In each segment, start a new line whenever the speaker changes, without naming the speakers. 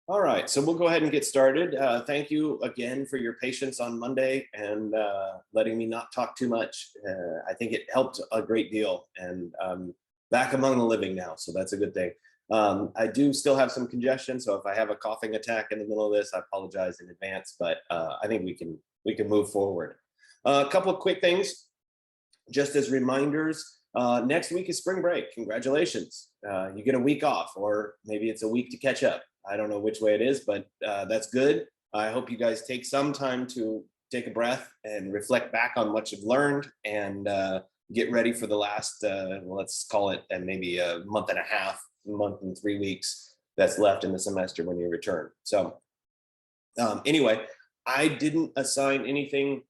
All right, so we'll go ahead and get started. Thank you again for your patience on Monday and letting me not talk too much. I think it helped a great deal, and back among the living now, so that's a good thing. I do still have some congestion, so if I have a coughing attack in the middle of this, I apologize in advance, but I think we can move forward. A couple of quick things, just as reminders. Next week is spring break. Congratulations. You get a week off, or maybe it's a week to catch up. I don't know which way it is, but that's good. I hope you guys take some time to take a breath and reflect back on what you've learned and get ready for the last, well, let's call it maybe a month and a half, month and 3 weeks that's left in the semester when you return. So anyway, I didn't assign anything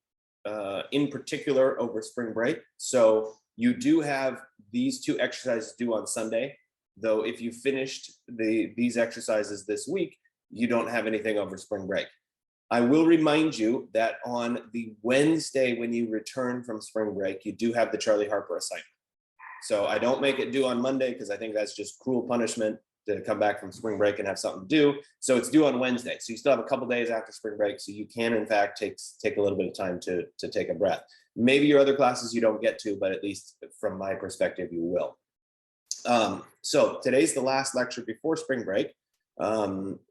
in particular over spring break. So you do have these two exercises due on Sunday. Though if you finished these exercises this week, you don't have anything over spring break. I will remind you that on the Wednesday when you return from spring break, you do have the Charlie Harper assignment. So I don't make it due on Monday because I think that's just cruel punishment to come back from spring break and have something to do. So it's due on Wednesday. So you still have a couple days after spring break. So you can, in fact, take a little bit of time to take a breath. Maybe your other classes you don't get to, but at least from my perspective, you will. So today's the last lecture before spring break.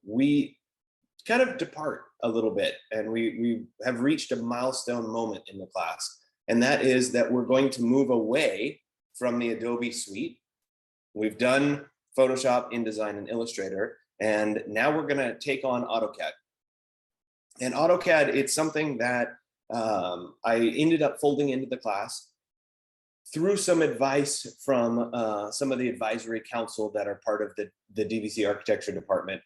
We kind of depart a little bit, and we have reached a milestone moment in the class, and that is that we're going to move away from the Adobe suite. We've done Photoshop, InDesign, and Illustrator, and now we're going to take on AutoCAD. And AutoCAD, it's something that I ended up folding into the class through some advice from some of the advisory council that are part of the DVC architecture department.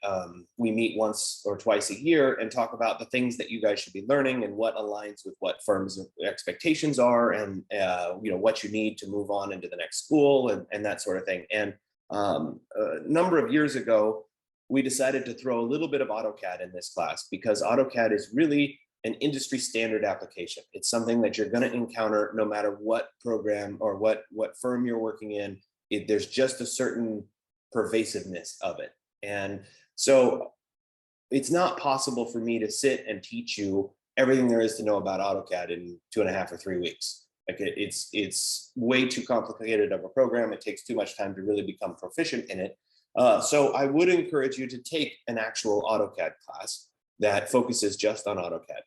We meet once or twice a year and talk about the things that you guys should be learning and what aligns with what firms' expectations are, and what you need to move on into the next school and that sort of thing. And a number of years ago, we decided to throw a little bit of AutoCAD in this class because AutoCAD is really an industry standard application. It's something that you're going to encounter no matter what program or what firm you're working in. There's just a certain pervasiveness of it. And so it's not possible for me to sit and teach you everything there is to know about AutoCAD in 2.5 or 3 weeks. Like it's way too complicated of a program. It takes too much time to really become proficient in it. So I would encourage you to take an actual AutoCAD class that focuses just on AutoCAD.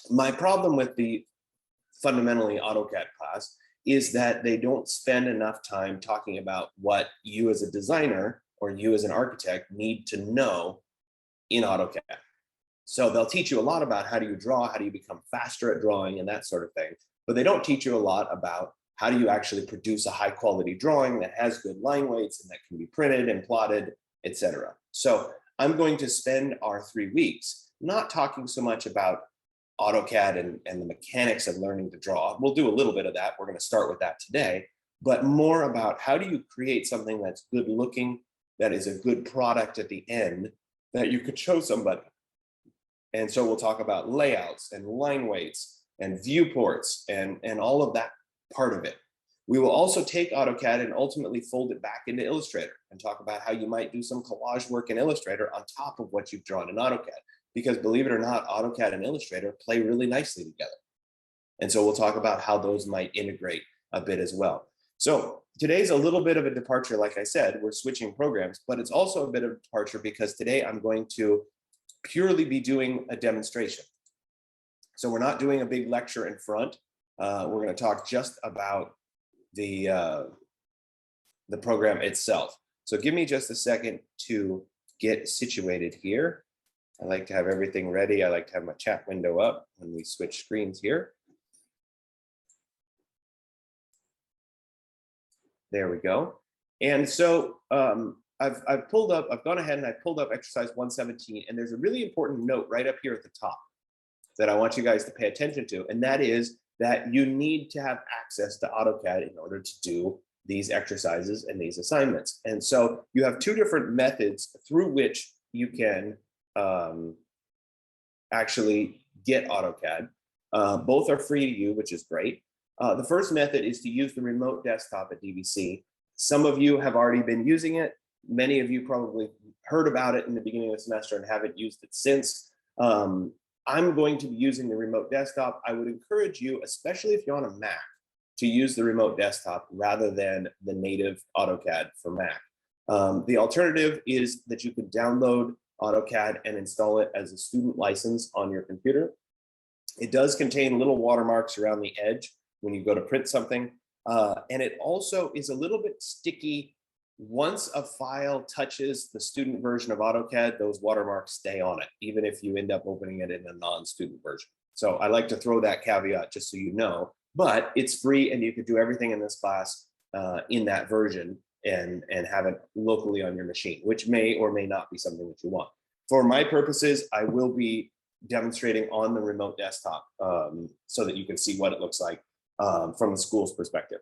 My problem with the fundamentally AutoCAD class is that they don't spend enough time talking about what you as a designer or you as an architect need to know in AutoCAD. So they'll teach you a lot about how do you draw, how do you become faster at drawing and that sort of thing, but they don't teach you a lot about how do you actually produce a high quality drawing that has good line weights and that can be printed and plotted, etc. So I'm going to spend our 3 weeks not talking so much about AutoCAD and the mechanics of learning to draw. We'll do a little bit of that. We're going to start with that today, but more about how do you create something that's good looking, that is a good product at the end that you could show somebody. And so we'll talk about layouts and line weights and viewports and all of that part of it. We will also take AutoCAD and ultimately fold it back into Illustrator and talk about how you might do some collage work in Illustrator on top of what you've drawn in AutoCAD. Because believe it or not, AutoCAD and Illustrator play really nicely together. And so we'll talk about how those might integrate a bit as well. So today's a little bit of a departure. Like I said, we're switching programs, but it's also a bit of a departure because today I'm going to purely be doing a demonstration. So we're not doing a big lecture in front. We're going to talk just about the program itself. So give me just a second to get situated here. I like to have everything ready. I like to have my chat window up when we switch screens here. There we go. And so I've gone ahead and I've pulled up exercise 117, and there's a really important note right up here at the top that I want you guys to pay attention to, and that is that you need to have access to AutoCAD in order to do these exercises and these assignments. And so you have two different methods through which you can actually get AutoCAD. Both are free to you, which is great. The first method is to use the remote desktop at DVC. Some of you have already been using it. Many of you probably heard about it in the beginning of the semester and haven't used it since. I'm going to be using the remote desktop. I would encourage you, especially if you're on a Mac, to use the remote desktop rather than the native AutoCAD for Mac. The alternative is that you could download AutoCAD and install it as a student license on your computer. It does contain little watermarks around the edge when you go to print something. And it also is a little bit sticky. Once a file touches the student version of AutoCAD, those watermarks stay on it, even if you end up opening it in a non-student version. So I like to throw that caveat just so you know, but it's free and you could do everything in this class in that version and have it locally on your machine, which may or may not be something that you want. For my purposes, I will be demonstrating on the remote desktop so that you can see what it looks like from the school's perspective.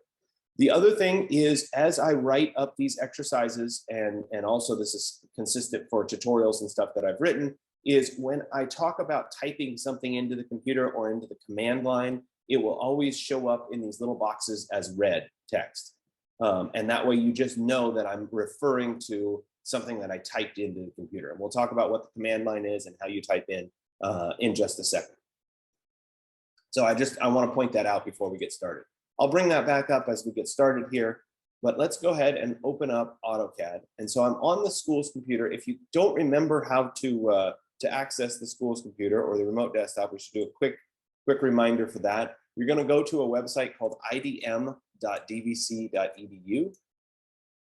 The other thing is, as I write up these exercises, and also this is consistent for tutorials and stuff that I've written, is when I talk about typing something into the computer or into the command line, it will always show up in these little boxes as red text. And that way you just know that I'm referring to something that I typed into the computer. And we'll talk about what the command line is and how you type in just a second. So I want to point that out before we get started. I'll bring that back up as we get started here, but let's go ahead and open up AutoCAD. And so I'm on the school's computer. If you don't remember how to access the school's computer or the remote desktop, we should do a quick reminder for that. You're going to go to a website called idm.dvc.edu.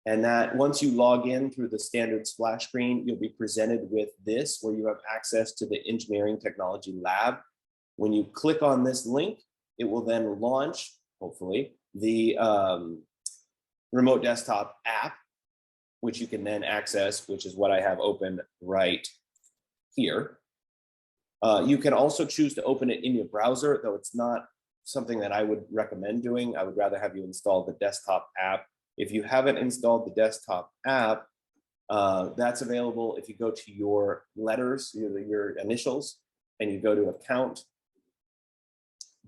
And that once you log in through the standard splash screen, you'll be presented with this, where you have access to the Engineering Technology Lab. When you click on this link, it will then launch, hopefully, the remote desktop app, which you can then access, which is what I have open right here. You can also choose to open it in your browser, though it's not something that I would recommend doing. I would rather have you install the desktop app. If you haven't installed the desktop app, that's available if you go to your letters, your initials, and you go to Account,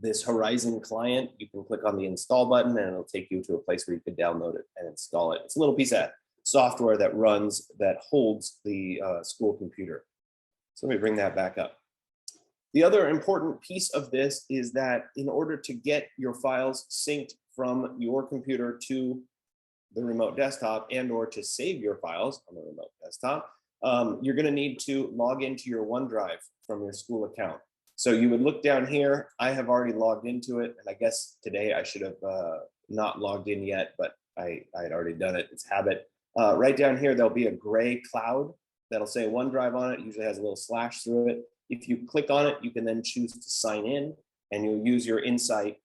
this Horizon client, you can click on the install button and it'll take you to a place where you can download it and install it. It's a little piece of software that holds the school computer. So let me bring that back up. The other important piece of this is that in order to get your files synced from your computer to the remote desktop or to save your files on the remote desktop, you're going to need to log into your OneDrive from your school account. So you would look down here. I have already logged into it, and I guess today I should have not logged in yet, but I had already done it. It's habit. Right down here, there'll be a gray cloud that'll say OneDrive on it. It usually has a little slash through it. If you click on it, you can then choose to sign in, and you'll use your Insight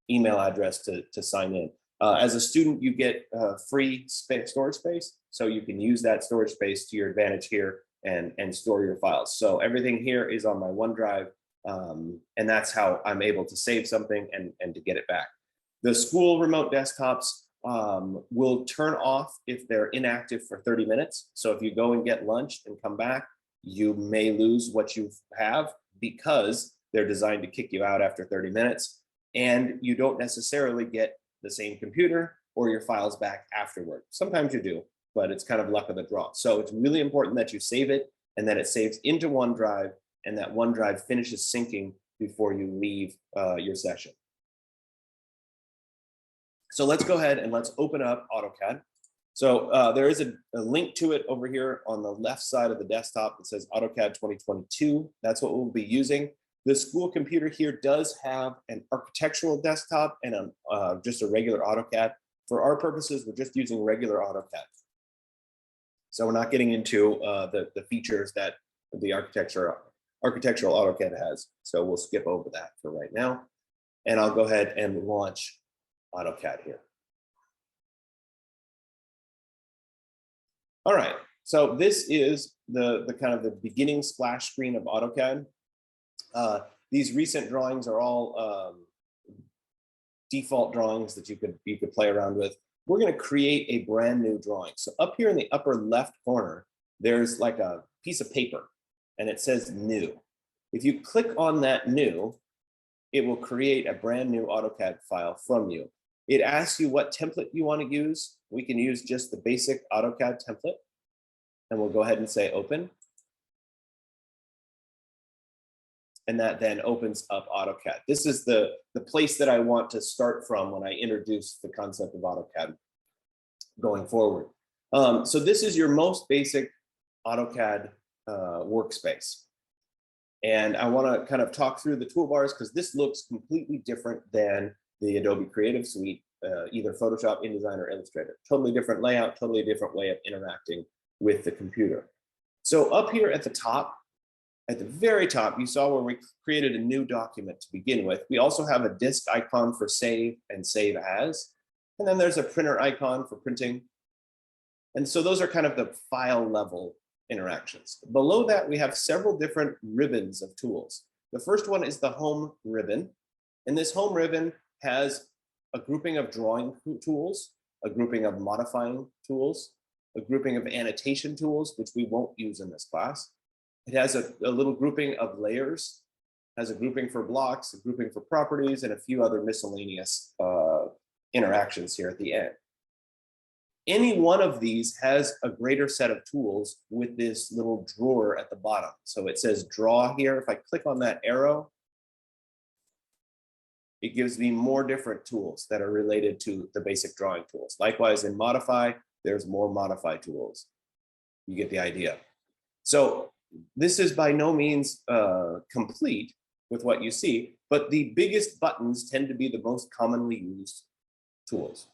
email address to sign in. As a student, you get free storage space, so you can use that storage space to your advantage here and store your files. So everything here is on my OneDrive, and that's how I'm able to save something and to get it back. The school remote desktops will turn off if they're inactive for 30 minutes. So if you go and get lunch and come back, you may lose what you have because they're designed to kick you out after 30 minutes, and you don't necessarily get the same computer or your files back afterward. Sometimes you do, but it's kind of luck of the draw. So it's really important that you save it and that it saves into OneDrive and that OneDrive finishes syncing before you leave your session. So let's go ahead and let's open up AutoCAD. So there is a link to it over here on the left side of the desktop that says AutoCAD 2022. That's what we'll be using. The school computer here does have an architectural desktop and just a regular AutoCAD. For our purposes, we're just using regular AutoCAD. So we're not getting into the features that the architectural AutoCAD has. So we'll skip over that for right now. And I'll go ahead and launch AutoCAD here. All right, so this is the kind of the beginning splash screen of AutoCAD. These recent drawings are all default drawings that you could play around with. We're going to create a brand new drawing. So up here in the upper left corner, there's like a piece of paper and it says new. If you click on that new, it will create a brand new AutoCAD file from you. It asks you what template you want to use. We can use just the basic AutoCAD template. And we'll go ahead and say open. And that then opens up AutoCAD. This is the place that I want to start from when I introduce the concept of AutoCAD going forward. So this is your most basic AutoCAD workspace. And I want to kind of talk through the toolbars because this looks completely different than the Adobe Creative Suite, either Photoshop, InDesign, or Illustrator. Totally different layout, totally different way of interacting with the computer. So up here at the top, at the very top, you saw where we created a new document to begin with. We also have a disk icon for save and save as. And then there's a printer icon for printing. And so those are kind of the file level interactions. Below that, we have several different ribbons of tools. The first one is the home ribbon. And this home ribbon has a grouping of drawing tools, a grouping of modifying tools, a grouping of annotation tools, which we won't use in this class. It has a little grouping of layers, has a grouping for blocks, a grouping for properties, and a few other miscellaneous interactions here at the end. Any one of these has a greater set of tools with this little drawer at the bottom. So it says draw here. If I click on that arrow, it gives me more different tools that are related to the basic drawing tools. Likewise, in modify, there's more modify tools. You get the idea. So this is by no means complete with what you see, but the biggest buttons tend to be the most commonly used tools.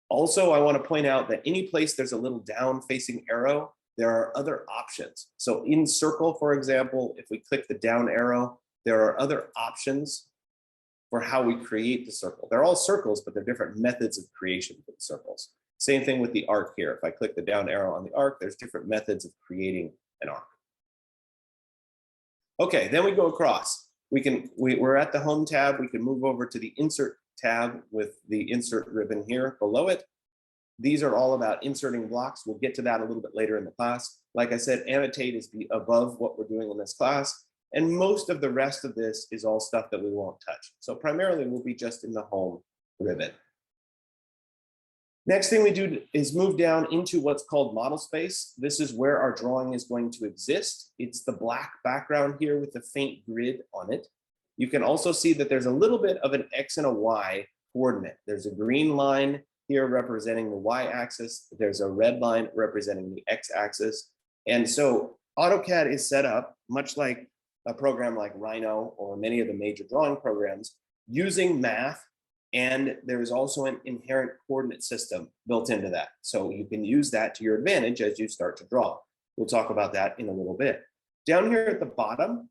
Also, I want to point out that any place there's a little down facing arrow, there are other options. So in circle, for example, if we click the down arrow, there are other options for how we create the circle. They're all circles, but they're different methods of creation for the circles. Same thing with the arc here. If I click the down arrow on the arc, there's different methods of creating an arc. Okay, then we go across. We're at the home tab. We can move over to the insert tab with the insert ribbon here below it. These are all about inserting blocks. We'll get to that a little bit later in the class. Like I said, annotate is above what we're doing in this class. And most of the rest of this is all stuff that we won't touch. So primarily we'll be just in the home ribbon. Next thing we do is move down into what's called model space. This is where our drawing is going to exist. It's the black background here with the faint grid on it. You can also see that there's a little bit of an X and a Y coordinate. There's a green line here representing the Y axis. There's a red line representing the X axis. And so AutoCAD is set up much like a program like Rhino or many of the major drawing programs using math. And there's also an inherent coordinate system built into that. So you can use that to your advantage as you start to draw. We'll talk about that in a little bit. Down here at the bottom,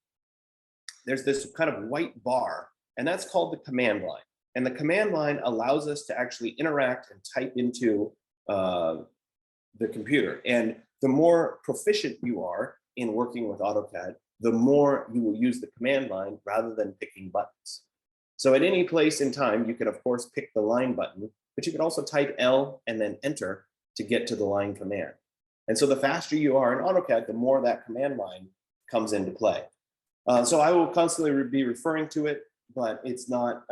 there's this kind of white bar, and that's called the command line. And the command line allows us to actually interact and type into the computer. And the more proficient you are in working with AutoCAD, the more you will use the command line rather than picking buttons. So at any place in time, you can of course pick the line button, but you can also type L and then enter to get to the line command. And so the faster you are in AutoCAD, the more that command line comes into play. So I will constantly be referring to it, but it's not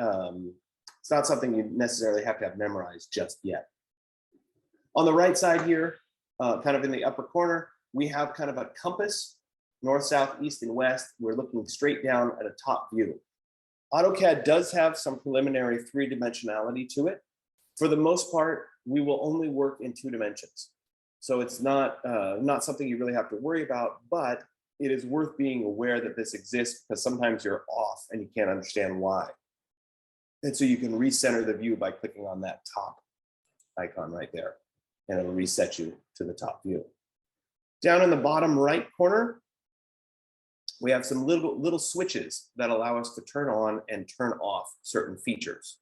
something you necessarily have to have memorized just yet. On the right side here, kind of in the upper corner, we have kind of a compass, north, south, east, and west. We're looking straight down at a top view. AutoCAD does have some preliminary three-dimensionality to it. For the most part, we will only work in 2 dimensions. So it's not something you really have to worry about, but it is worth being aware that this exists because sometimes you're off and you can't understand why. And so you can recenter the view by clicking on that top icon right there, and it'll reset you to the top view. Down in the bottom right corner, we have some little switches that allow us to turn on and turn off certain features.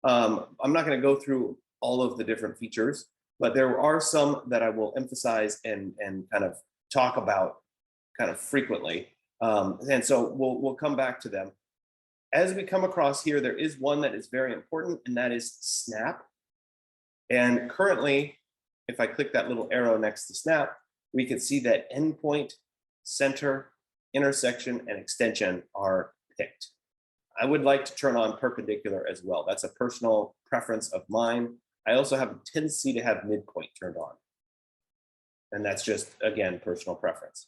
I'm not going to go through all of the different features, but there are some that I will emphasize and kind of talk about kind of frequently. And so we'll come back to them. As we come across here, there is one that is very important, and that is Snap. And currently, if I click that little arrow next to Snap, we can see that endpoint, center, intersection, and extension are picked. I would like to turn on perpendicular as well. That's a personal preference of mine. I also have a tendency to have midpoint turned on. And that's just, again, personal preference.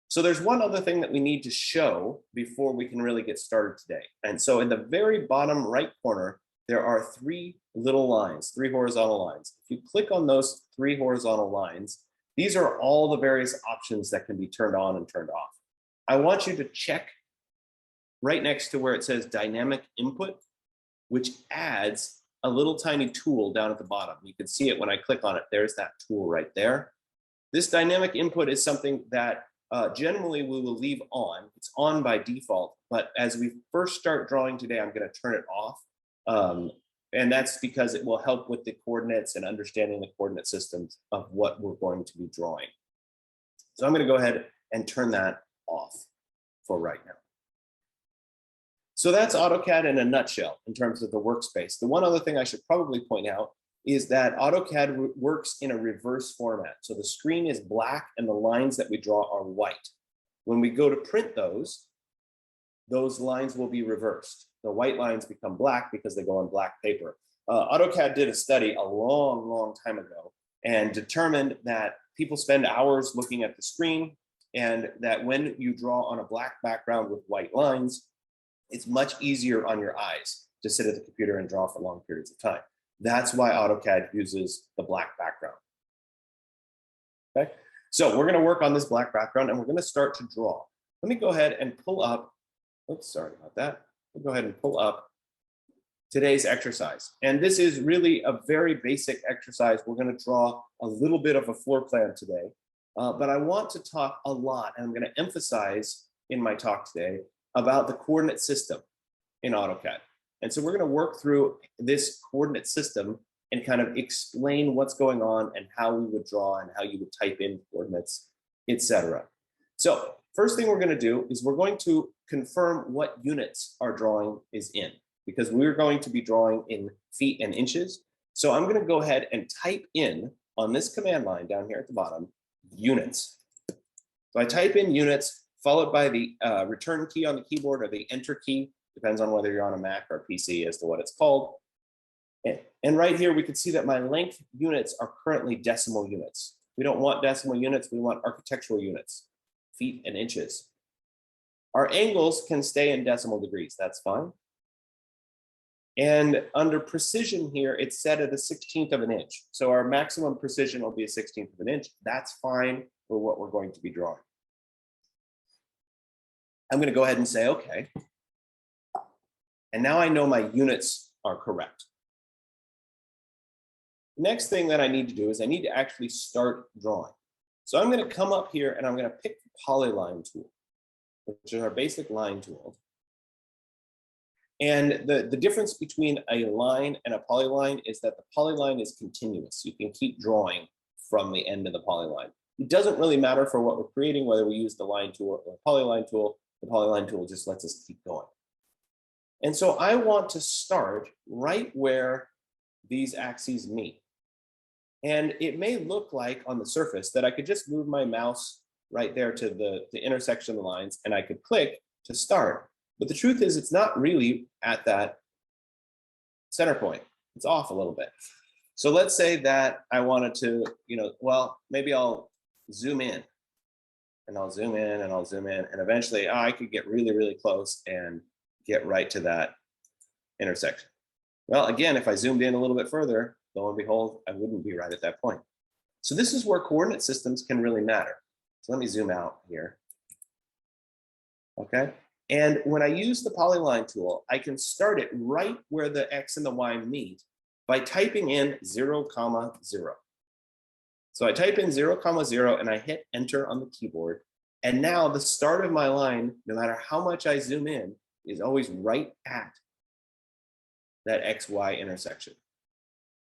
So there's one other thing that we need to show before we can really get started today. And so in the very bottom right corner, there are three little lines, three horizontal lines. If you click on those three horizontal lines, these are all the various options that can be turned on and turned off. I want you to check right next to where it says dynamic input, which adds a little tiny tool down at the bottom. You can see it when I click on it. There's that tool right there. This dynamic input is something that generally we will leave on. It's on by default, but as we first start drawing today, I'm going to turn it off. And that's because it will help with the coordinates and understanding the coordinate systems of what we're going to be drawing. So I'm going to go ahead and turn that off for right now. So that's AutoCAD in a nutshell in terms of the workspace. The one other thing I should probably point out is that AutoCAD works in a reverse format. So the screen is black and the lines that we draw are white. When we go to print those lines will be reversed. The white lines become black because they go on black paper. AutoCAD did a study a long, long time ago and determined that people spend hours looking at the screen, and that when you draw on a black background with white lines, it's much easier on your eyes to sit at the computer and draw for long periods of time. That's why AutoCAD uses the black background. Okay, so we're going to work on this black background and we're going to start to draw. Let me go ahead and pull up, oops, sorry about that. We'll go ahead and pull up today's exercise. And this is really a very basic exercise. We're going to draw a little bit of a floor plan today, but I want to talk a lot, and I'm going to emphasize in my talk today about the coordinate system in AutoCAD. And so we're going to work through this coordinate system and kind of explain what's going on and how we would draw and how you would type in coordinates, etc. So first thing we're going to do is we're going to confirm what units our drawing is in, because we're going to be drawing in feet and inches. So I'm going to go ahead and type in on this command line down here at the bottom, units. So I type in units followed by the return key on the keyboard or the enter key, depends on whether you're on a Mac or PC as to what it's called. And right here, we can see that my length units are currently decimal units. We don't want decimal units, we want architectural units, feet and inches. Our angles can stay in decimal degrees, that's fine. And under precision here, it's set at a 1/16 of an inch. So our maximum precision will be a 1/16 of an inch. That's fine for what we're going to be drawing. I'm going to go ahead and say, okay. And now I know my units are correct. Next thing that I need to do is I need to actually start drawing. So I'm going to come up here and I'm going to pick the Polyline tool, which is our basic line tool. And the difference between a line and a polyline is that the polyline is continuous. You can keep drawing from the end of the polyline. It doesn't really matter for what we're creating, whether we use the line tool or the polyline tool. The polyline tool just lets us keep going. And so I want to start right where these axes meet. And it may look like on the surface that I could just move my mouse right there to the intersection of the lines and I could click to start. But the truth is it's not really at that center point. It's off a little bit. So let's say that I wanted to, well, maybe I'll zoom in and I'll zoom in and I'll zoom in and eventually I could get really, really close and get right to that intersection. Well, again, if I zoomed in a little bit further, lo and behold, I wouldn't be right at that point. So this is where coordinate systems can really matter. So let me zoom out here. Okay. And when I use the Polyline tool, I can start it right where the X and the Y meet by typing in 0, 0. So I type in 0, 0 and I hit enter on the keyboard. And now the start of my line, no matter how much I zoom in, is always right at that XY intersection.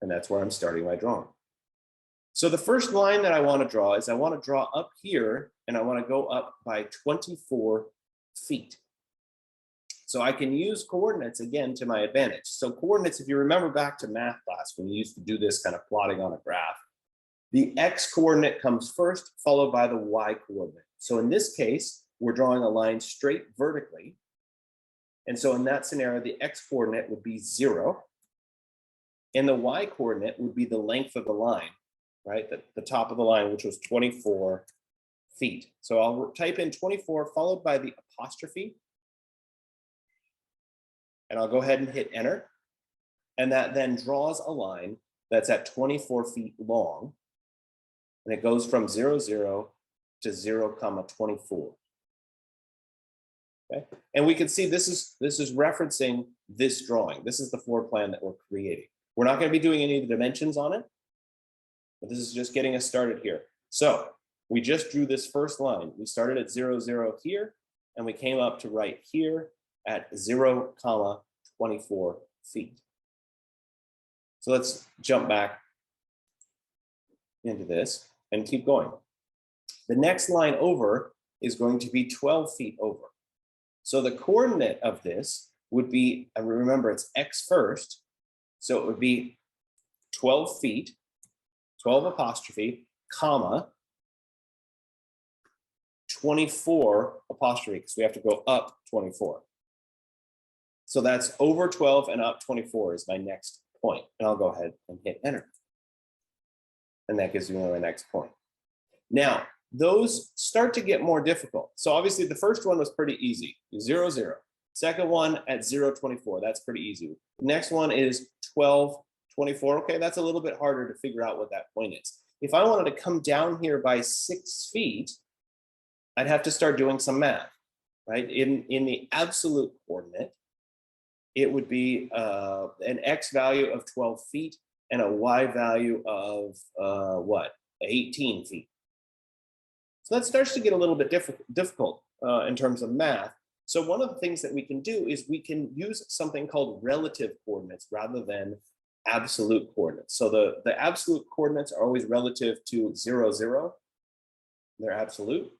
And that's where I'm starting my drawing. So the first line that I want to draw is I want to draw up here and I want to go up by 24 feet. So I can use coordinates again to my advantage. So coordinates, if you remember back to math class when you used to do this kind of plotting on a graph, the X coordinate comes first, followed by the Y coordinate. So in this case, we're drawing a line straight vertically. And so in that scenario, the X coordinate would be 0. And the y coordinate would be the length of the line, right? The top of the line, which was 24 feet. So I'll type in 24 followed by the apostrophe. And I'll go ahead and hit enter. And that then draws a line that's at 24 feet long. And it goes from 0, 0 to 0, 24. Okay. And we can see this is referencing this drawing. This is the floor plan that we're creating. We're not going to be doing any of the dimensions on it, but this is just getting us started here. So we just drew this first line. We started at 0, 0 here, and we came up to right here at 0, 24 feet. So let's jump back into this and keep going. The next line over is going to be 12 feet over. So the coordinate of this would be, and remember it's x first, so it would be 12 feet, 12 apostrophe, comma, 24 apostrophe, because we have to go up 24. So that's over 12 and up 24 is my next point. And I'll go ahead and hit enter. And that gives me my next point. Now, those start to get more difficult. So obviously the first one was pretty easy, 0, 0. Second one at 0, 24, that's pretty easy. The next one is 12, 24. Okay, that's a little bit harder to figure out what that point is. If I wanted to come down here by 6 feet, I'd have to start doing some math, right? In the absolute coordinate, it would be an x value of 12 feet and a y value of 18 feet. So that starts to get a little bit difficult in terms of math. So one of the things that we can do is we can use something called relative coordinates rather than absolute coordinates. So the absolute coordinates are always relative to 0, 0. They're absolute.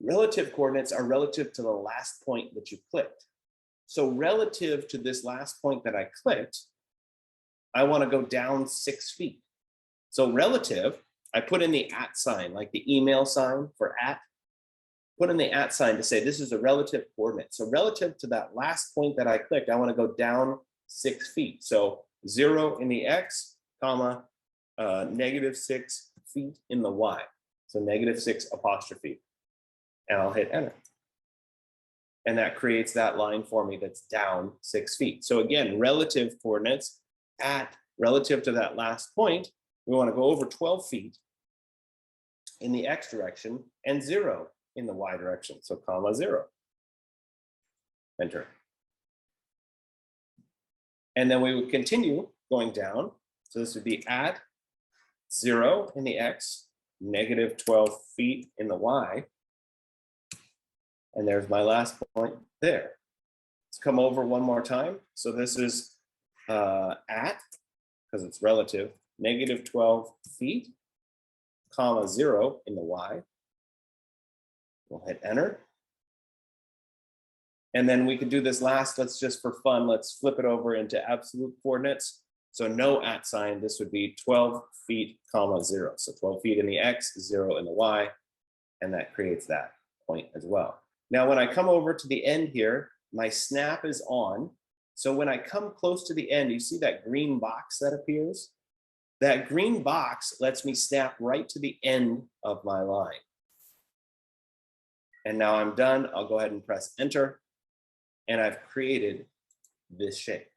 Relative coordinates are relative to the last point that you clicked. So relative to this last point that I clicked, I want to go down 6 feet. So relative, I put in the @ sign, like the email sign for @ put in the @ sign to say this is a relative coordinate. So relative to that last point that I clicked, I want to go down 6 feet. So 0 in the x, comma, -6 feet in the y. So -6 apostrophe. And I'll hit enter. And that creates that line for me that's down 6 feet. So again, relative coordinates at relative to that last point, we want to go over 12 feet in the x direction and 0 in the y direction. So comma 0. Enter. And then we would continue going down. So this would be at 0 in the x, -12 feet in the y. And there's my last point there. Let's come over one more time. So this is at, because it's relative, -12 feet, comma 0 in the y. We'll hit enter. And then we can do this last, let's just for fun, let's flip it over into absolute coordinates. So no @ sign, this would be 12 feet, comma 0. So 12 feet in the x, 0 in the y, and that creates that point as well. Now, when I come over to the end here, my snap is on. So when I come close to the end, you see that green box that appears? That green box lets me snap right to the end of my line. And now I'm done. I'll go ahead and press enter. And I've created this shape.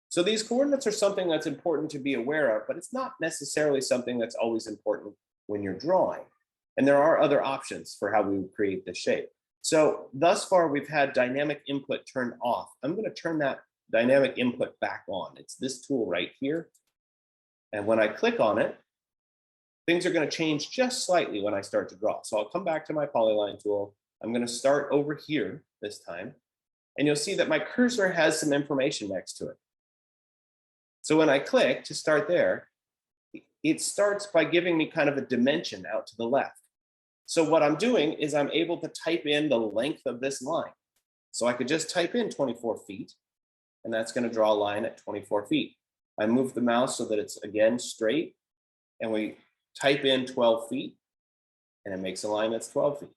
So these coordinates are something that's important to be aware of, but it's not necessarily something that's always important when you're drawing. And there are other options for how we would create this shape. So thus far, we've had dynamic input turned off. I'm going to turn that dynamic input back on. It's this tool right here. And when I click on it, things are going to change just slightly when I start to draw. So I'll come back to my Polyline tool. I'm going to start over here this time. And you'll see that my cursor has some information next to it. So when I click to start there, it starts by giving me kind of a dimension out to the left. So what I'm doing is I'm able to type in the length of this line. So I could just type in 24 feet, and that's going to draw a line at 24 feet. I move the mouse so that it's again straight, and we type in 12 feet, and it makes a line that's 12 feet.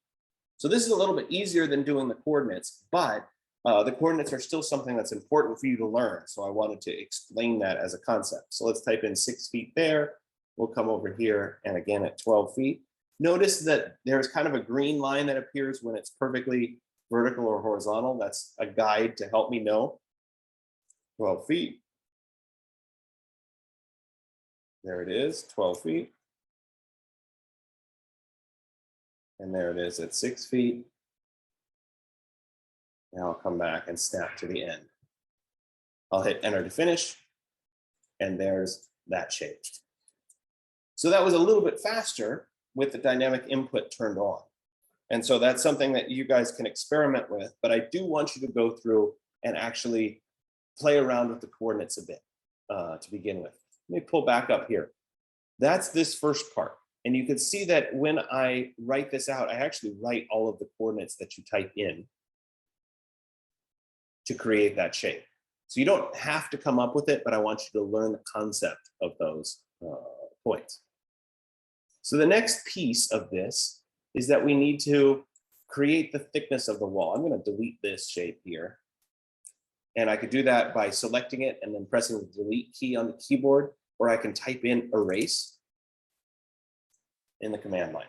So this is a little bit easier than doing the coordinates, but the coordinates are still something that's important for you to learn. So I wanted to explain that as a concept. So let's type in 6 feet there. We'll come over here and again at 12 feet. Notice that there's kind of a green line that appears when it's perfectly vertical or horizontal. That's a guide to help me know 12 feet. There it is, 12 feet. And there it is at 6 feet. Now I'll come back and snap to the end. I'll hit enter to finish, and there's that shape. So that was a little bit faster with the dynamic input turned on. And so that's something that you guys can experiment with, but I do want you to go through and actually play around with the coordinates a bit to begin with. Let me pull back up here. That's this first part. And you can see that when I write this out, I actually write all of the coordinates that you type in to create that shape. So you don't have to come up with it, but I want you to learn the concept of those points. So the next piece of this is that we need to create the thickness of the wall. I'm going to delete this shape here. And I could do that by selecting it and then pressing the delete key on the keyboard, or I can type in erase in the command line.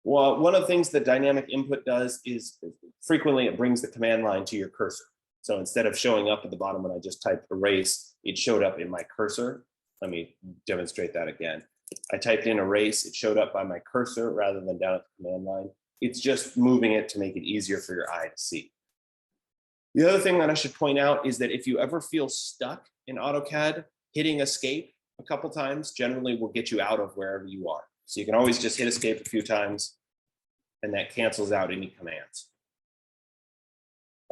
Well, one of the things that dynamic input does is frequently it brings the command line to your cursor. So instead of showing up at the bottom when I just typed erase, it showed up in my cursor. Let me demonstrate that again. I typed in erase, it showed up by my cursor rather than down at the command line. It's just moving it to make it easier for your eye to see. The other thing that I should point out is that if you ever feel stuck in AutoCAD, hitting escape a couple times generally will get you out of wherever you are. So you can always just hit escape a few times and that cancels out any commands.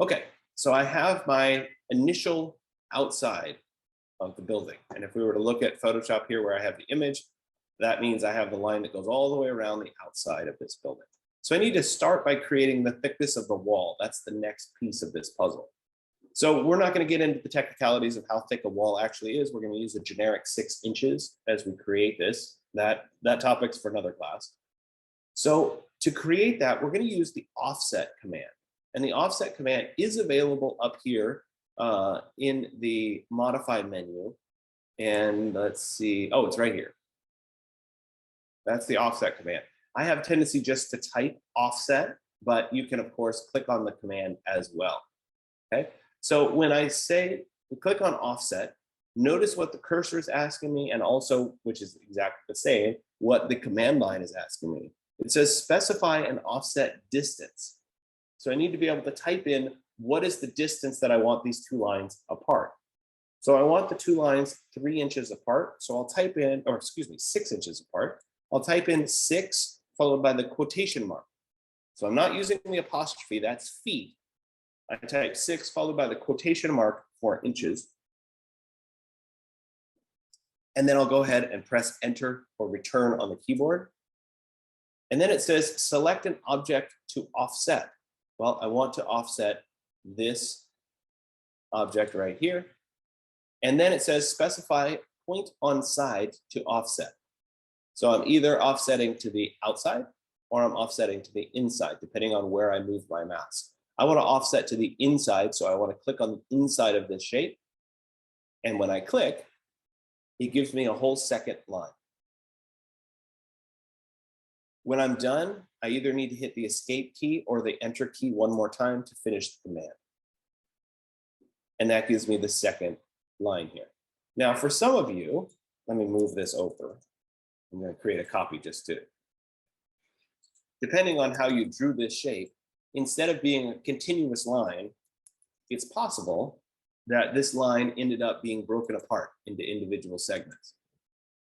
Okay, so I have my initial outside of the building. And if we were to look at Photoshop here where I have the image, that means I have the line that goes all the way around the outside of this building. So I need to start by creating the thickness of the wall. That's the next piece of this puzzle. So we're not going to get into the technicalities of how thick a wall actually is. We're going to use a generic 6 inches as we create this. That topic's for another class. So to create that, we're going to use the offset command. And the offset command is available up here in the modify menu. And let's see, oh, it's right here. That's the offset command. I have a tendency just to type offset, but you can, of course, click on the command as well. Okay, so when I say click on offset, notice what the cursor is asking me, and also, which is exactly the same, what the command line is asking me. It says specify an offset distance. So I need to be able to type in what is the distance that I want these two lines apart. So I want the two lines 3 inches apart. So I'll type in, or excuse me, 6 inches apart. I'll type in 6 followed by the quotation mark. So I'm not using the apostrophe, that's feet. I type 6 followed by the quotation mark 4 inches. And then I'll go ahead and press enter or return on the keyboard. And then it says select an object to offset. Well, I want to offset this object right here. And then it says specify point on side to offset. So I'm either offsetting to the outside or I'm offsetting to the inside, depending on where I move my mouse. I want to offset to the inside, so I want to click on the inside of this shape. And when I click, it gives me a whole second line. When I'm done, I either need to hit the escape key or the enter key one more time to finish the command. And that gives me the second line here. Now, for some of you, let me move this over. I'm going to create a copy just to, depending on how you drew this shape, instead of being a continuous line, it's possible that this line ended up being broken apart into individual segments.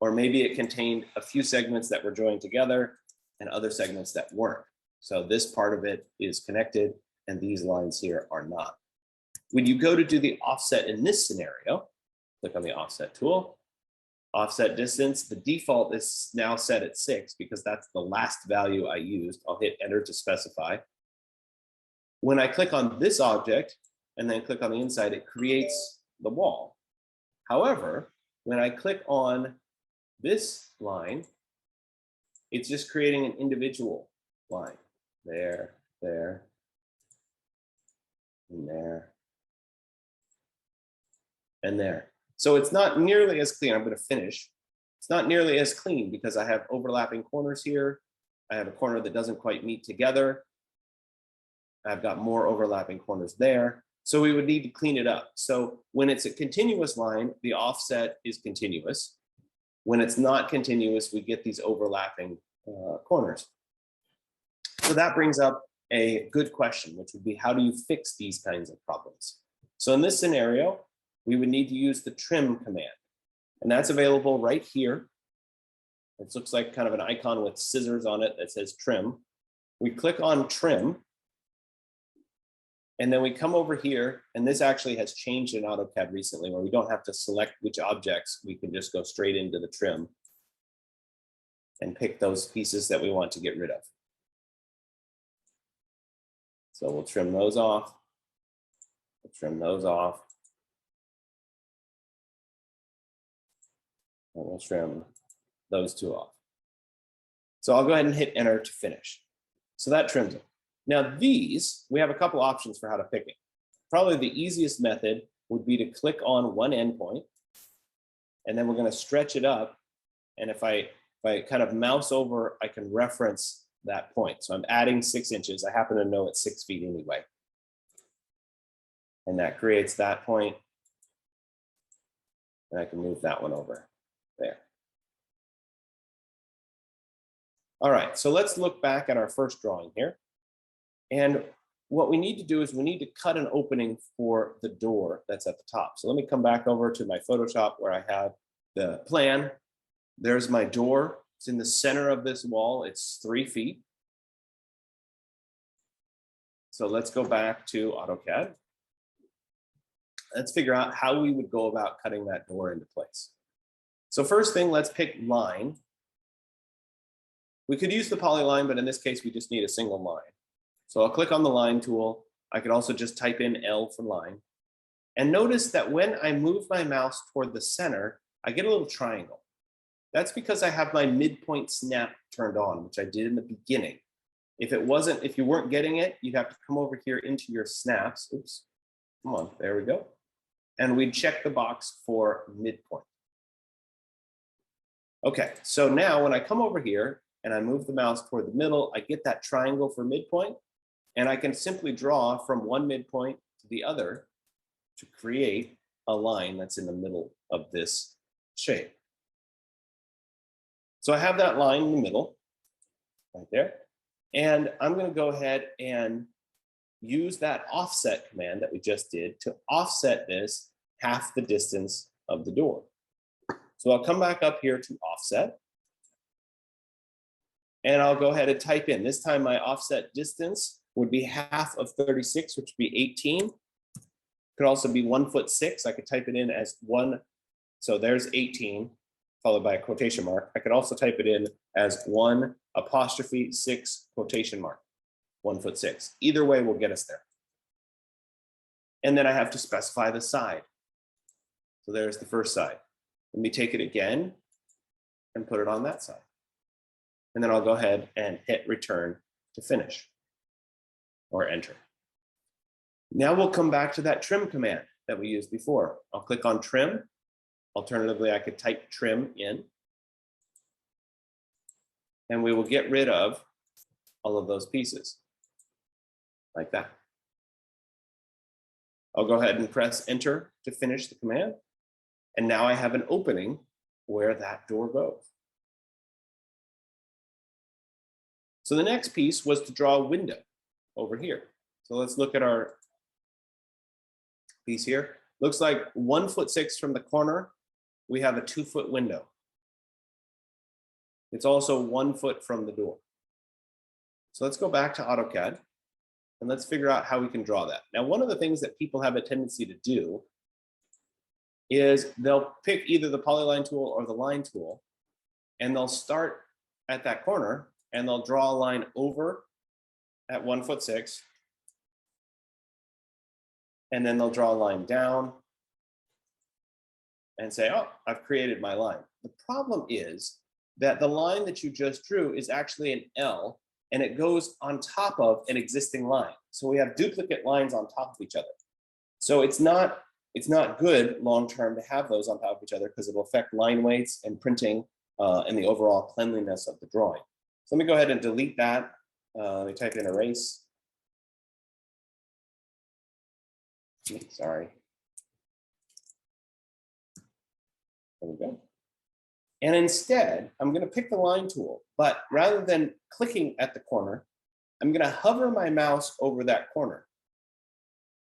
Or maybe it contained a few segments that were joined together and other segments that weren't. So this part of it is connected and these lines here are not. When you go to do the offset in this scenario, click on the offset tool, offset distance, the default is now set at 6 because that's the last value I used. I'll hit enter to specify. When I click on this object and then click on the inside, it creates the wall. However, when I click on this line, it's just creating an individual line. There, there, and there, and there. So it's not nearly as clean. I'm going to finish. It's not nearly as clean because I have overlapping corners here. I have a corner that doesn't quite meet together. I've got more overlapping corners there. So we would need to clean it up. So when it's a continuous line, the offset is continuous. When it's not continuous, we get these overlapping corners. So that brings up a good question, which would be, how do you fix these kinds of problems? So in this scenario, we would need to use the trim command. And that's available right here. It looks like kind of an icon with scissors on it that says trim. We click on trim. And then we come over here, and this actually has changed in AutoCAD recently, where we don't have to select which objects. We can just go straight into the trim and pick those pieces that we want to get rid of. So we'll trim those off. We'll trim those off. And we'll trim those two off. So I'll go ahead and hit enter to finish. So that trims it. Now these, we have a couple options for how to pick it. Probably the easiest method would be to click on one endpoint, and then we're going to stretch it up. And if I kind of mouse over, I can reference that point. So I'm adding 6 inches. I happen to know it's 6 feet anyway. And that creates that point. And I can move that one over there. All right, so let's look back at our first drawing here. And what we need to do is we need to cut an opening for the door that's at the top. So let me come back over to my Photoshop where I have the plan. There's my door. It's in the center of this wall. It's 3 feet. So let's go back to AutoCAD. Let's figure out how we would go about cutting that door into place. So first thing, let's pick line. We could use the polyline, but in this case, we just need a single line. So I'll click on the line tool. I could also just type in L for line. And notice that when I move my mouse toward the center, I get a little triangle. That's because I have my midpoint snap turned on, which I did in the beginning. If you weren't getting it, you'd have to come over here into your snaps. Oops, come on, there we go. And we'd check the box for midpoint. Okay, so now when I come over here and I move the mouse toward the middle, I get that triangle for midpoint. And I can simply draw from one midpoint to the other to create a line that's in the middle of this shape. So I have that line in the middle, right there. And I'm going to go ahead and use that offset command that we just did to offset this half the distance of the door. So I'll come back up here to offset. And I'll go ahead and type in. This time my offset distance would be half of 36, which would be 18. Could also be 1'6". I could type it in as 1. So there's 18, followed by a quotation mark. I could also type it in as 1'6" quotation mark, 1'6". Either way will get us there. And then I have to specify the side. So there's the first side. Let me take it again and put it on that side. And then I'll go ahead and hit return to finish or enter. Now we'll come back to that trim command that we used before. I'll click on trim. Alternatively, I could type trim in. And we will get rid of all of those pieces like that. I'll go ahead and press enter to finish the command. And now I have an opening where that door goes. So the next piece was to draw a window over here. So let's look at our piece here. Looks like 1'6" from the corner. We have a 2-foot window. It's also 1 foot from the door. So let's go back to AutoCAD and let's figure out how we can draw that. Now, one of the things that people have a tendency to do is they'll pick either the Polyline tool or the line tool, and they'll start at that corner and they'll draw a line over at 1'6", and then they'll draw a line down and say, oh, I've created my line. The problem is that the line that you just drew is actually an L and it goes on top of an existing line. So we have duplicate lines on top of each other. So it's not good long-term to have those on top of each other because it'll affect line weights and printing and the overall cleanliness of the drawing. So let me go ahead and delete that. Let me type in erase. Sorry. There we go. And instead, I'm going to pick the line tool, but rather than clicking at the corner, I'm going to hover my mouse over that corner.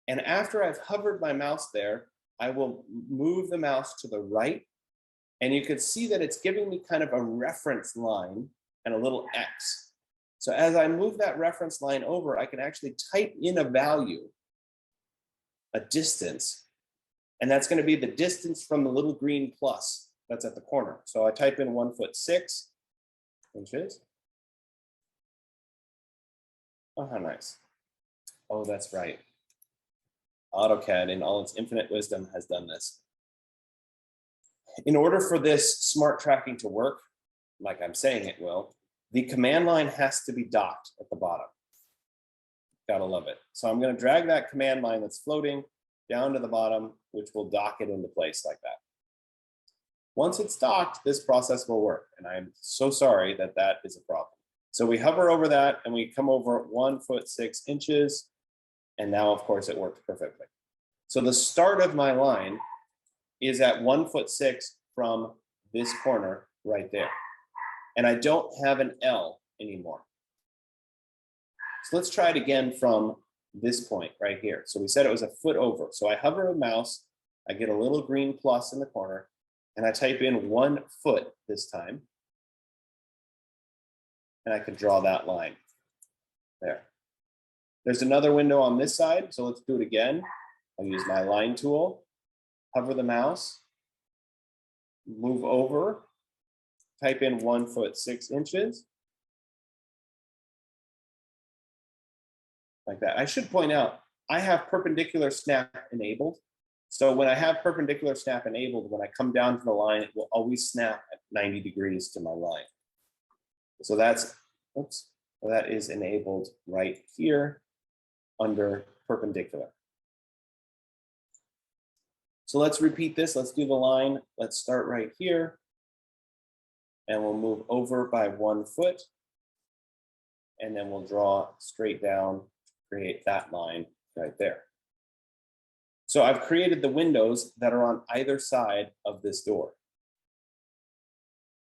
And after I've hovered my mouse there, I will move the mouse to the right. And you can see that it's giving me kind of a reference line and a little X. So as I move that reference line over, I can actually type in a value, a distance, and that's going to be the distance from the little green plus that's at the corner. So I type in 1 foot 6 inches. Oh, how nice. Oh, that's right. AutoCAD in all its infinite wisdom has done this. In order for this smart tracking to work, like I'm saying it will, the command line has to be docked at the bottom. Gotta love it. So I'm going to drag that command line that's floating down to the bottom, which will dock it into place like that. Once it's docked, this process will work. And I'm so sorry that that is a problem. So we hover over that and we come over 1 foot 6 inches. And now, of course, it works perfectly. So the start of my line is at 1 foot 6 from this corner right there. And I don't have an L anymore. So let's try it again from this point right here. So we said it was a foot over. So I hover a mouse, I get a little green plus in the corner, and I type in 1 foot this time. And I can draw that line there. There's another window on this side. So let's do it again. I'll use my line tool, hover the mouse, move over, type in 1 foot 6 inches. Like that. I should point out, I have perpendicular snap enabled. So when I have perpendicular snap enabled, when I come down to the line, it will always snap at 90 degrees to my line. So that's, oops, that is enabled right here under perpendicular. So let's repeat this. Let's do the line. Let's start right here. And we'll move over by 1 foot. And then we'll draw straight down, create that line right there. So I've created the windows that are on either side of this door.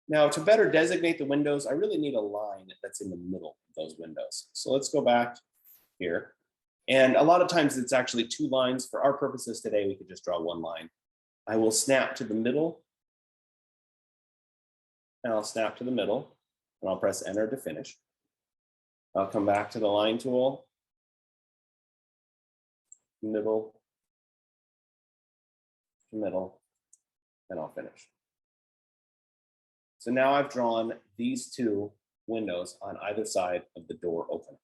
Now, to better designate the windows, I really need a line that's in the middle of those windows. So let's go back here. And a lot of times it's actually 2 lines. For our purposes today, we could just draw 1 line. I will snap to the middle. And I'll snap to the middle. And I'll press enter to finish. I'll come back to the line tool. Middle. Middle. And I'll finish. So now I've drawn these 2 windows on either side of the door opening.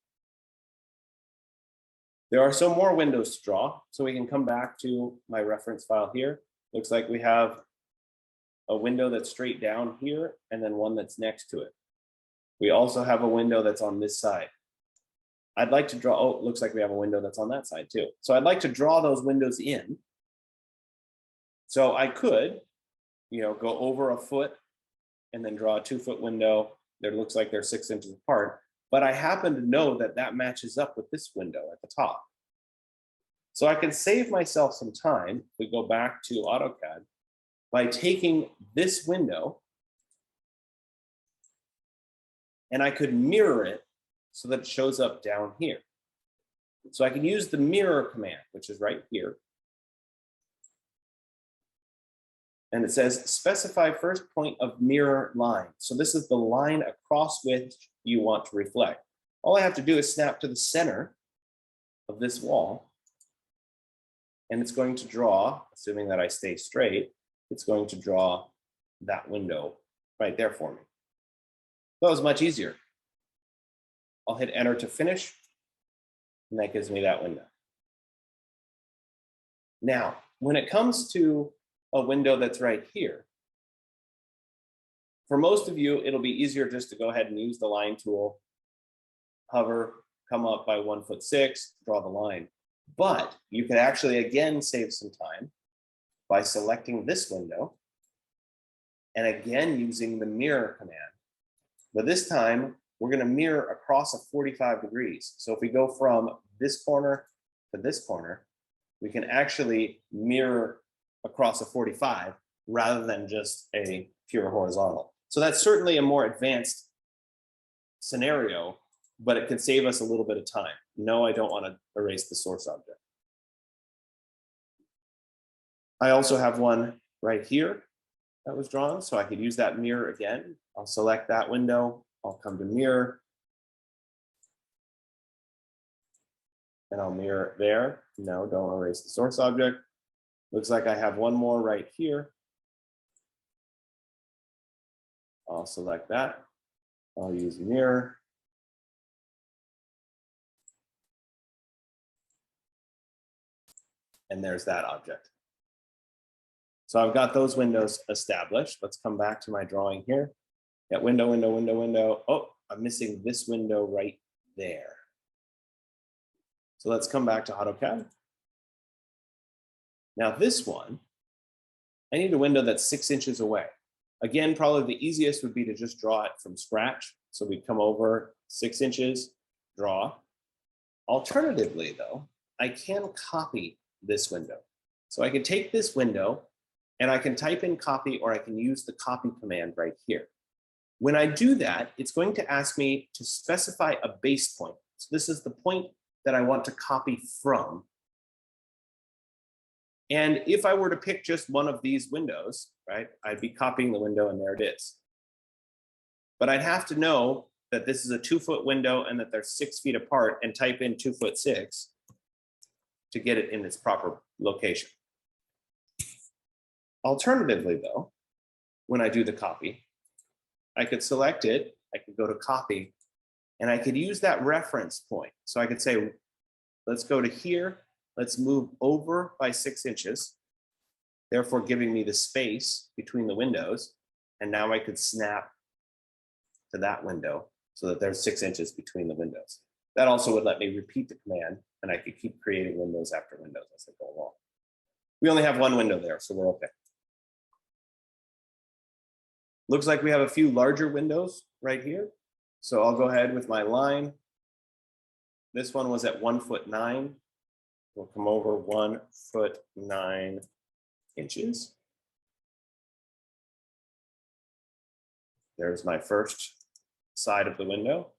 There are some more windows to draw, so we can come back to my reference file here. Looks like we have a window that's straight down here and then one that's next to it. We also have a window that's on this side. I'd like to draw, oh, it looks like we have a window that's on that side too. So I'd like to draw those windows in. So I could, go over a foot and then draw a 2 foot window that looks like they're 6 inches apart. But I happen to know that that matches up with this window at the top. So I can save myself some time. We go back to AutoCAD by taking this window and I could mirror it so that it shows up down here. So I can use the mirror command, which is right here. And it says specify first point of mirror line. So this is the line across which you want to reflect. All I have to do is snap to the center of this wall. And it's going to draw, assuming that I stay straight, it's going to draw that window right there for me. That was much easier. I'll hit enter to finish. And that gives me that window. Now, when it comes to a window that's right here, for most of you, it'll be easier just to go ahead and use the line tool hover, come up by 1'6", draw the line. But you can actually, again, save some time by selecting this window and again using the mirror command. But this time, we're going to mirror across a 45 degrees. So if we go from this corner to this corner, we can actually mirror across a 45 rather than just a pure horizontal. So that's certainly a more advanced scenario, but it could save us a little bit of time. No, I don't want to erase the source object. I also have one right here that was drawn, so I could use that mirror again. I'll select that window. I'll come to mirror. And I'll mirror it there. No, don't erase the source object. Looks like I have one more right here. I'll select that. I'll use mirror. And there's that object. So I've got those windows established. Let's come back to my drawing here. Got window, window, window, window. Oh, I'm missing this window right there. So let's come back to AutoCAD. Now this one, I need a window that's 6 inches away. Again, probably the easiest would be to just draw it from scratch. So we come over 6 inches, draw. Alternatively though, I can copy this window. So I can take this window and I can type in copy, or I can use the copy command right here. When I do that, it's going to ask me to specify a base point. So this is the point that I want to copy from. And if I were to pick just one of these windows, right, I'd be copying the window and there it is. But I'd have to know that this is a 2-foot window and that they're 6 feet apart and type in 2'6" to get it in its proper location. Alternatively though, when I do the copy, I could select it, I could go to copy, and I could use that reference point. So I could say, let's go to here, let's move over by 6 inches, therefore giving me the space between the windows. And now I could snap to that window so that there's 6 inches between the windows. That also would let me repeat the command, and I could keep creating windows after windows as I go along. We only have one window there, so we're okay. Looks like we have a few larger windows right here. So I'll go ahead with my line. This one was at 1'9". We'll come over 1'9". There's my first side of the window.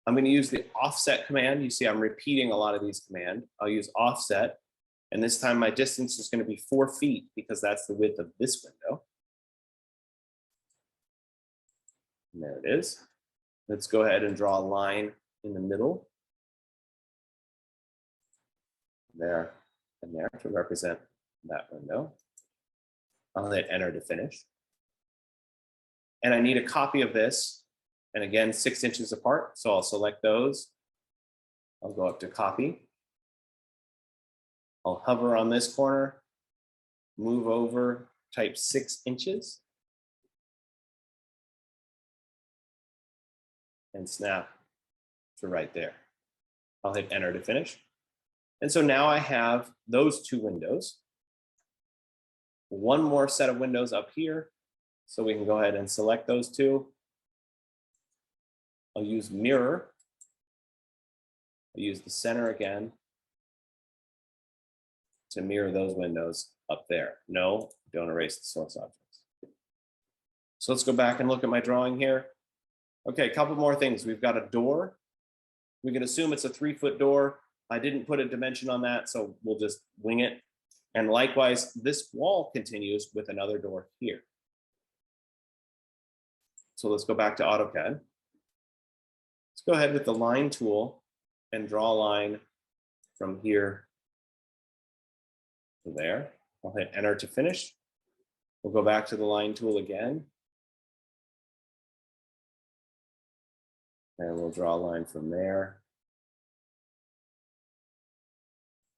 I'm going to use the offset command. You see I'm repeating a lot of these commands. I'll use offset. And this time my distance is going to be 4 feet because that's the width of this window. And there it is. Let's go ahead and draw a line in the middle. There and there to represent that window. I'll hit enter to finish. And I need a copy of this. And again, 6 inches apart. So I'll select those. I'll go up to copy. I'll hover on this corner, move over, type 6 inches. And snap to right there. I'll hit enter to finish. And so now I have those two windows. One more set of windows up here. So we can go ahead and select those two. I'll use mirror. I'll use the center again to mirror those windows up there. No, don't erase the source objects. So let's go back and look at my drawing here. Okay, a couple more things. We've got a door. We can assume it's a 3-foot door. I didn't put a dimension on that, so we'll just wing it. And likewise, this wall continues with another door here. So let's go back to AutoCAD. Let's go ahead with the line tool and draw a line from here to there. I'll hit enter to finish. We'll go back to the line tool again. And we'll draw a line from there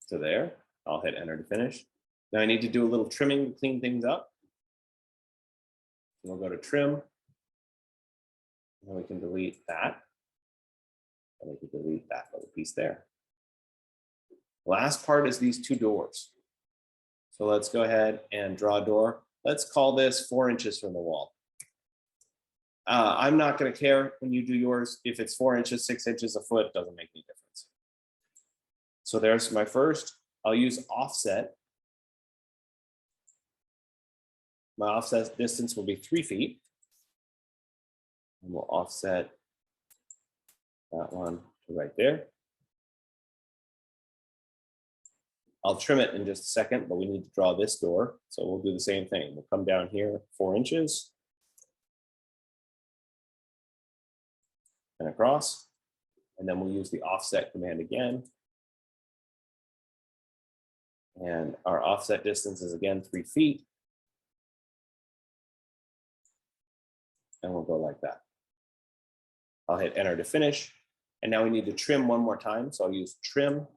to there. I'll hit enter to finish. Now I need to do a little trimming to clean things up. We'll go to trim. And we can delete that. And we can delete that little piece there. Last part is these two doors. So let's go ahead and draw a door. Let's call this 4 inches from the wall. I'm not going to care when you do yours. If it's 4 inches, 6 inches, a foot, doesn't make any difference. So there's my first. I'll use offset. My offset distance will be 3 feet. And we'll offset that one to right there. I'll trim it in just a second, but we need to draw this door. So we'll do the same thing. We'll come down here 4 inches and across, and then we'll use the offset command again. And our offset distance is again 3 feet. And we'll go like that. I'll hit enter to finish. And now we need to trim one more time. So I'll use trim.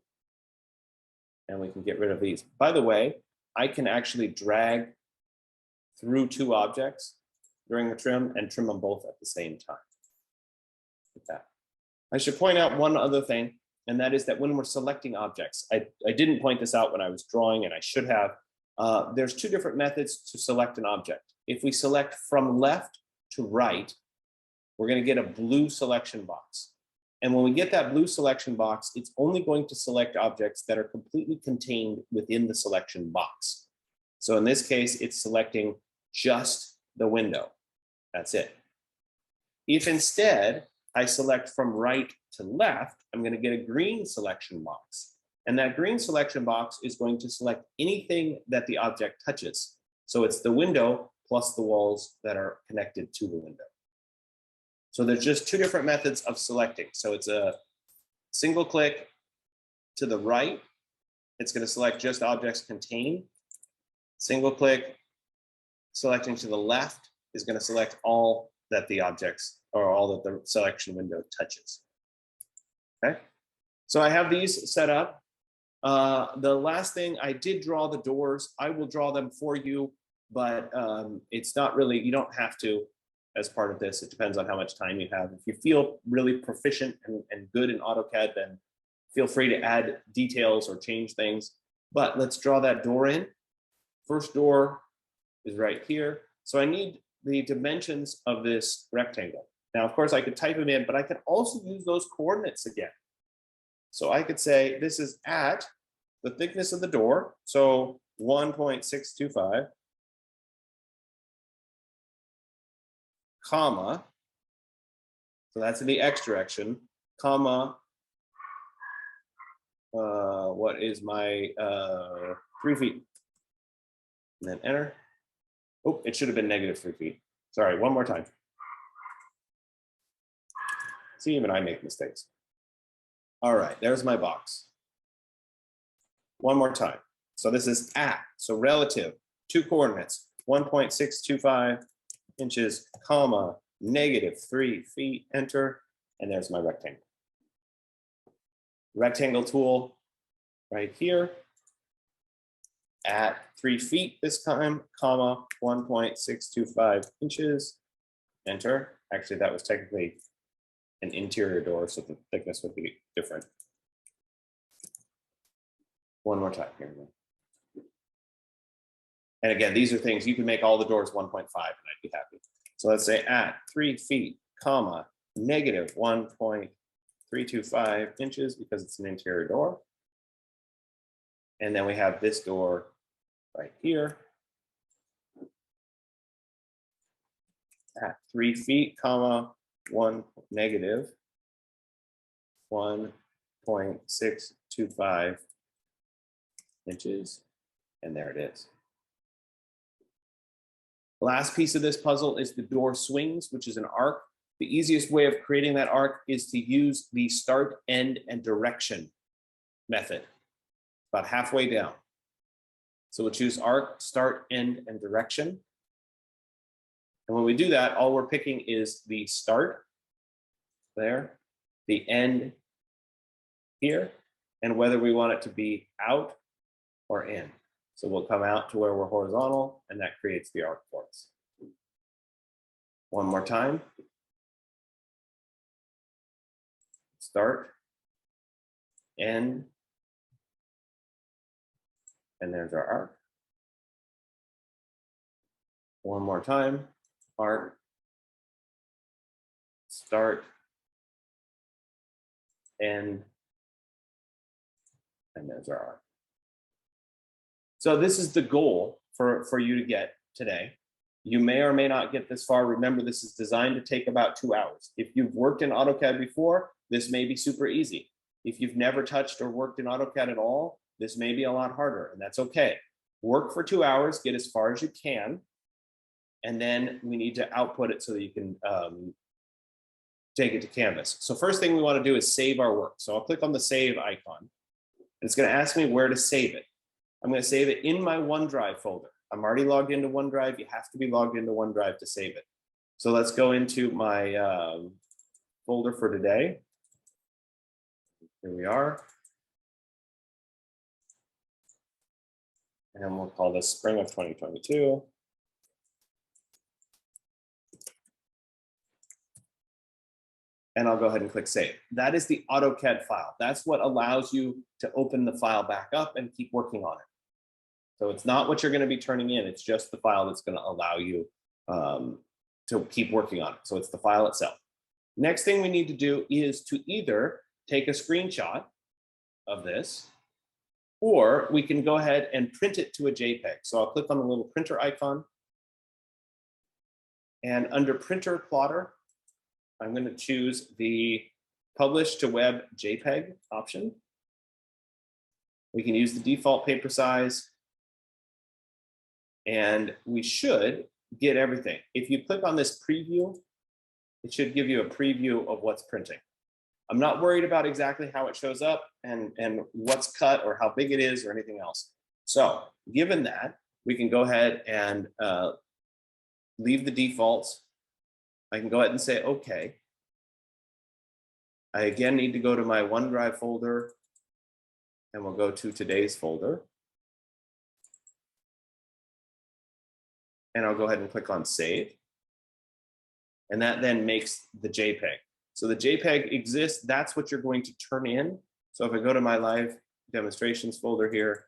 And we can get rid of these. By the way, I can actually drag through 2 objects during the trim and trim them both at the same time. Like that. I should point out one other thing, and that is that when we're selecting objects, I didn't point this out when I was drawing, and I should have. There's 2 different methods to select an object. If we select from left to right, we're going to get a blue selection box. And when we get that blue selection box, it's only going to select objects that are completely contained within the selection box. So in this case, it's selecting just the window. That's it. If instead I select from right to left, I'm going to get a green selection box. And that green selection box is going to select anything that the object touches. So it's the window plus the walls that are connected to the window. So there's just 2 different methods of selecting. So it's a single click to the right. It's going to select just objects contained. Single click selecting to the left is going to select all that the objects or all that the selection window touches. Okay. So I have these set up. The last thing, I did draw the doors. I will draw them for you, but it's not really, you don't have to. As part of this, it depends on how much time you have. If you feel really proficient and good in AutoCAD, then feel free to add details or change things. But let's draw that door in. First door is right here. So I need the dimensions of this rectangle. Now, of course, I could type them in, but I could also use those coordinates again. So I could say this is at the thickness of the door, so 1.625. Comma, so that's in the X direction, comma, what is my 3 feet? And then enter. Oh, it should have been -3 feet. Sorry, one more time. See, even I make mistakes. All right, there's my box. One more time. So this is at, so relative, 2 coordinates, 1.625 inches, comma, -3 feet, enter, and there's my rectangle. Rectangle tool right here at 3 feet this time, comma, 1.625 inches, enter. Actually, that was technically an interior door, so the thickness would be different. One more time, here we go. And again, these are things, you can make all the doors 1.5 and I'd be happy. So let's say at 3 feet, comma, -1.325 inches because it's an interior door. And then we have this door right here at 3 feet, comma, -1.625 inches. And there it is. Last piece of this puzzle is the door swings, which is an arc. The easiest way of creating that arc is to use the start, end, and direction method, about halfway down. So we'll choose arc, start, end, and direction. And when we do that, all we're picking is the start there, the end here, and whether we want it to be out or in. So we'll come out to where we're horizontal, and that creates the arc for us. One more time. start, end, and there's our arc. One more time, arc, start, end, and there's our arc. So this is the goal for you to get today. You may or may not get this far. Remember, this is designed to take about 2 hours. If you've worked in AutoCAD before, this may be super easy. If you've never touched or worked in AutoCAD at all, this may be a lot harder, and that's okay. Work for 2 hours, get as far as you can, and then we need to output it so that you can take it to Canvas. So first thing we want to do is save our work. So I'll click on the save icon. It's going to ask me where to save it. I'm going to save it in my OneDrive folder. I'm already logged into OneDrive. You have to be logged into OneDrive to save it. So let's go into my folder for today. Here we are. And we'll call this spring of 2022. And I'll go ahead and click save. That is the AutoCAD file. That's what allows you to open the file back up and keep working on it. So it's not what you're going to be turning in. It's just the file that's going to allow you to keep working on it. So it's the file itself. Next thing we need to do is to either take a screenshot of this, or we can go ahead and print it to a JPEG. So I'll click on the little printer icon. And under printer plotter, I'm going to choose the publish to web JPEG option. We can use the default paper size. And we should get everything. If you click on this preview, it should give you a preview of what's printing. I'm not worried about exactly how it shows up and what's cut or how big it is or anything else. So given that, we can go ahead and leave the defaults. I can go ahead and say, okay. I again need to go to my OneDrive folder, and we'll go to today's folder. And I'll go ahead and click on save. And that then makes the JPEG. So the JPEG exists, that's what you're going to turn in. So if I go to my live demonstrations folder here,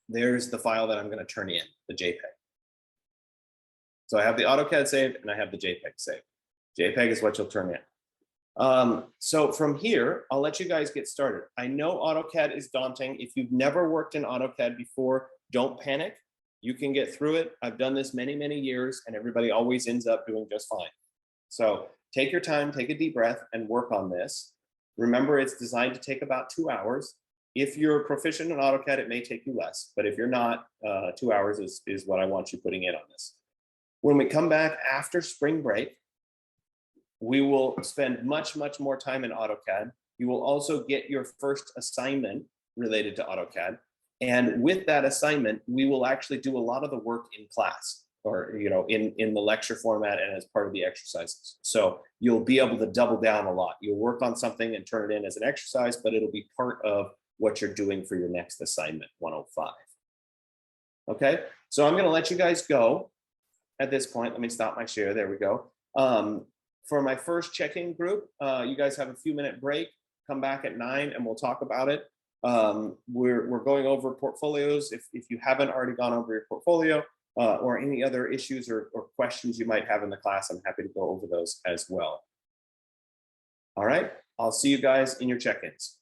there's the file that I'm going to turn in, the JPEG. So I have the AutoCAD saved and I have the JPEG saved. JPEG is what you'll turn in. So from here, I'll let you guys get started. I know AutoCAD is daunting. If you've never worked in AutoCAD before, don't panic. You can get through it. I've done this many, many years, and everybody always ends up doing just fine. So take your time, take a deep breath, and work on this. Remember, it's designed to take about 2 hours. If you're proficient in AutoCAD, it may take you less, but if you're not, 2 hours is what I want you putting in on this. When we come back after spring break, we will spend much, much more time in AutoCAD. You will also get your first assignment related to AutoCAD. And with that assignment, we will actually do a lot of the work in class or in the lecture format and as part of the exercises. So you'll be able to double down a lot. You'll work on something and turn it in as an exercise, but it'll be part of what you're doing for your next assignment, 105. Okay, so I'm gonna let you guys go at this point. Let me stop my share, there we go. For my first check-in group, you guys have a few-minute break, come back at 9 and we'll talk about it. We're going over portfolios. If you haven't already gone over your portfolio or any other issues or questions you might have in the class, I'm happy to go over those as well. All right, I'll see you guys in your check-ins.